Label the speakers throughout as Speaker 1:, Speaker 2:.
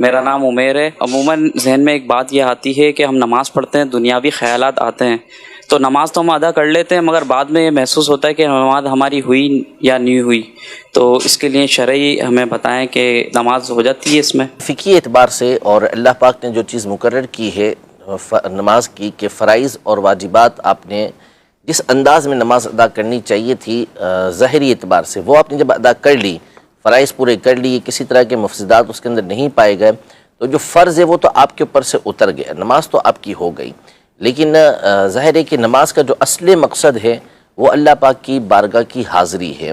Speaker 1: میرا نام عمیر ہے۔ عموماً ذہن میں ایک بات یہ آتی ہے کہ ہم نماز پڑھتے ہیں، دنیاوی خیالات آتے ہیں، تو نماز تو ہم ادا کر لیتے ہیں، مگر بعد میں یہ محسوس ہوتا ہے کہ نماز ہماری ہوئی یا نہیں ہوئی۔ تو اس کے لیے شرعی ہمیں بتائیں کہ نماز ہو جاتی ہے اس میں؟
Speaker 2: فقہی اعتبار سے اور اللہ پاک نے جو چیز مقرر کی ہے نماز کی کہ فرائض اور واجبات آپ نے جس انداز میں نماز ادا کرنی چاہیے تھی ظاہری اعتبار سے، وہ آپ نے جب ادا کر لی، فرائض پورے کر لی، کسی طرح کے مفسدات اس کے اندر نہیں پائے گئے، تو جو فرض ہے وہ تو آپ کے اوپر سے اتر گیا، نماز تو آپ کی ہو گئی۔ لیکن ظاہر ہے کہ نماز کا جو اصل مقصد ہے وہ اللہ پاک کی بارگاہ کی حاضری ہے۔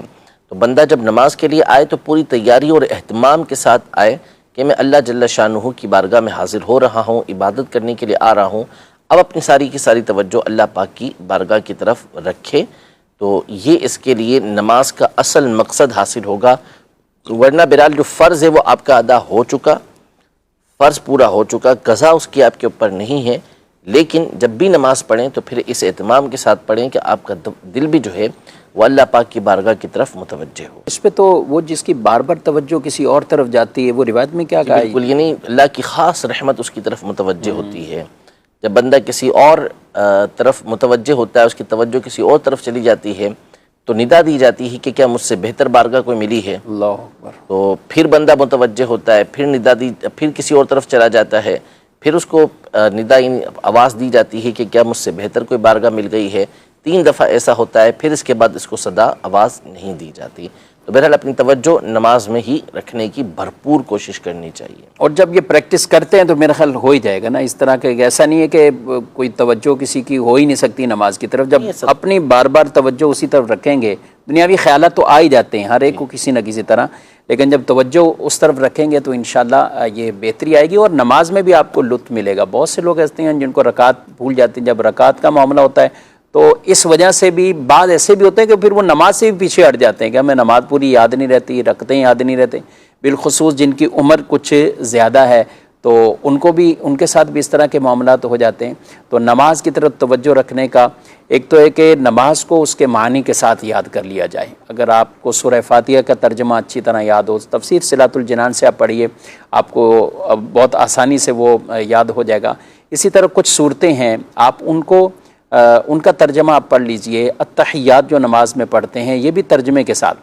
Speaker 2: تو بندہ جب نماز کے لیے آئے تو پوری تیاری اور اہتمام کے ساتھ آئے کہ میں اللہ جل شانہ کی بارگاہ میں حاضر ہو رہا ہوں، عبادت کرنے کے لیے آ رہا ہوں۔ اب اپنی ساری کی ساری توجہ اللہ پاک کی بارگاہ کی طرف رکھے، تو یہ اس کے لیے نماز کا اصل مقصد حاصل ہوگا۔ ورنہ بہرحال جو فرض ہے وہ آپ کا ادا ہو چکا، فرض پورا ہو چکا، قضا اس کی آپ کے اوپر نہیں ہے، لیکن جب بھی نماز پڑھیں تو پھر اس اہتمام کے ساتھ پڑھیں کہ آپ کا دل بھی جو ہے وہ اللہ پاک کی بارگاہ کی طرف متوجہ ہو۔
Speaker 3: اس پہ تو وہ جس کی بار بار توجہ کسی اور طرف جاتی ہے، وہ روایت میں کیا کہا ہے؟
Speaker 2: بالکل، یعنی اللہ کی خاص رحمت اس کی طرف متوجہ ہوتی ہے۔ جب بندہ کسی اور طرف متوجہ ہوتا ہے، اس کی توجہ کسی اور طرف چلی جاتی ہے، تو ندا دی جاتی ہے کہ کیا مجھ سے بہتر بارگاہ کوئی ملی ہے؟
Speaker 3: اللہ اکبر۔
Speaker 2: تو پھر بندہ متوجہ ہوتا ہے، پھر ندا دی، پھر کسی اور طرف چلا جاتا ہے، پھر اس کو ندا آواز دی جاتی ہے کہ کیا مجھ سے بہتر کوئی بارگاہ مل گئی ہے۔ 3 دفعہ ایسا ہوتا ہے، پھر اس کے بعد اس کو صدا آواز نہیں دی جاتی۔ تو بہرحال اپنی توجہ نماز میں ہی رکھنے کی بھرپور کوشش کرنی چاہیے۔
Speaker 3: اور جب یہ پریکٹس کرتے ہیں تو میرا خیال ہو ہی جائے گا نا، اس طرح کہ ایسا نہیں ہے کہ کوئی توجہ کسی کی ہو ہی نہیں سکتی نماز کی طرف۔ جب اپنی بار بار توجہ اسی طرف رکھیں گے، دنیاوی خیالات تو آ ہی جاتے ہیں ہر ایک کو کسی نہ کسی طرح، لیکن جب توجہ اس طرف رکھیں گے تو انشاءاللہ یہ بہتری آئے گی، اور نماز میں بھی آپ کو لطف ملے گا۔ بہت سے لوگ ایسے ہیں جن کو رکعت بھول جاتے ہیں، جب رکعت کا معاملہ ہوتا ہے تو اس وجہ سے بھی بعض ایسے بھی ہوتے ہیں کہ پھر وہ نماز سے بھی پیچھے ہٹ جاتے ہیں کہ ہمیں نماز پوری یاد نہیں رہتی، رکعتیں یاد نہیں رہتے، بالخصوص جن کی عمر کچھ زیادہ ہے تو ان کو بھی، ان کے ساتھ بھی اس طرح کے معاملات ہو جاتے ہیں۔ تو نماز کی طرف توجہ رکھنے کا ایک تو ہے کہ نماز کو اس کے معنی کے ساتھ یاد کر لیا جائے۔ اگر آپ کو سورہ فاتحہ کا ترجمہ اچھی طرح یاد ہو، تفسیر صلاۃ الجنان سے آپ پڑھیے، آپ کو بہت آسانی سے وہ یاد ہو جائے گا۔ اسی طرح کچھ صورتیں ہیں، آپ ان کا ترجمہ آپ پڑھ لیجئے۔ التحیات جو نماز میں پڑھتے ہیں یہ بھی ترجمے کے ساتھ،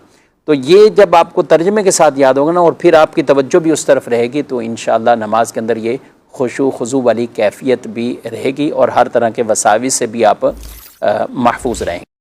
Speaker 3: تو یہ جب آپ کو ترجمے کے ساتھ یاد ہوگا نا، اور پھر آپ کی توجہ بھی اس طرف رہے گی، تو انشاءاللہ نماز کے اندر یہ خشوع خضوع والی کیفیت بھی رہے گی، اور ہر طرح کے وساوس سے بھی آپ محفوظ رہیں گے۔